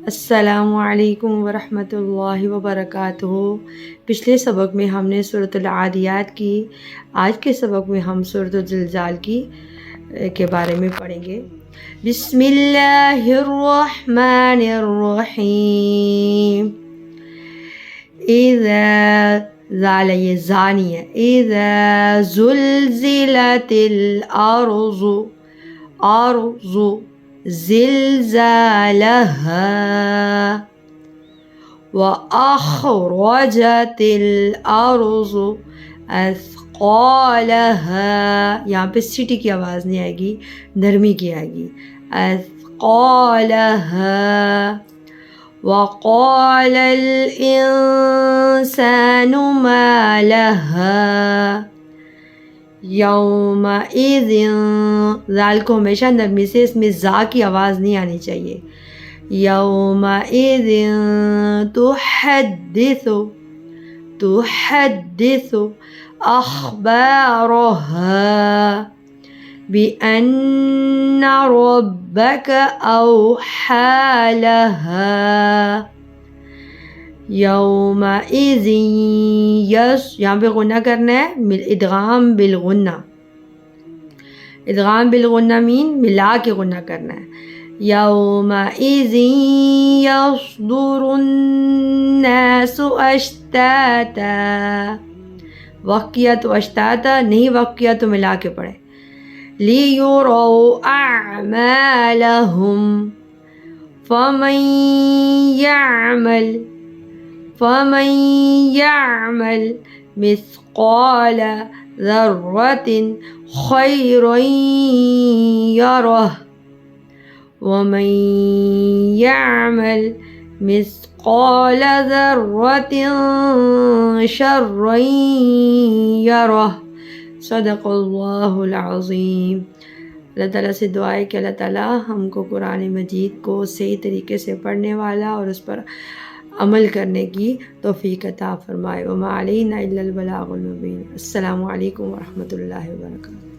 السلام علیکم ورحمۃ اللہ وبرکاتہ۔ پچھلے سبق میں ہم نے سورۃ العادیات کی، آج کے سبق میں ہم سورۃ الزلزال کے بارے میں پڑھیں گے۔ بسم اللہ الرحمن الرحیم۔ اذا زال یہ زانی ہے، اذا زلزلت الارض ارض زلزالها وأخرجت الأرض أثقالها، یہاں پہ سٹی کی آواز نہیں آئے گی، نرمی کی آئے گی، أثقالها وقال الإنسان ما لها یومئذ، ذال کو ہمیشہ نرمی سے، اس میں زا کی آواز نہیں آنی چاہیے۔ یومئذ تحدث اخبارها بأن ربك اوحى لها یومئذ یہاں پہ غنہ کرنا ہے، ادغام بالغنہ، ادغام بالغنہ مین ملا کے غنہ کرنا ہے۔ یومئذ یصدر الناس اشتاتا، وقت کیا تو اشتاتا نہیں، وقت کیا تو ملا کے پڑھے۔ لیروا اعمالہم فمن يعمل مثقال ذرة خيرا يره ومن يعمل مثقال ذرة شرا يره۔ صدق اللہ العظیم۔ اللہ تعالیٰ سے دعا ہے کہ اللہ تعالیٰ ہم کو قرآن مجید کو صحیح طریقے سے پڑھنے والا اور اس پر عمل کرنے کی توفیق عطا فرمائے۔ وما علینا الا البلاغ المبین۔ السلام علیکم ورحمۃ اللہ وبرکاتہ۔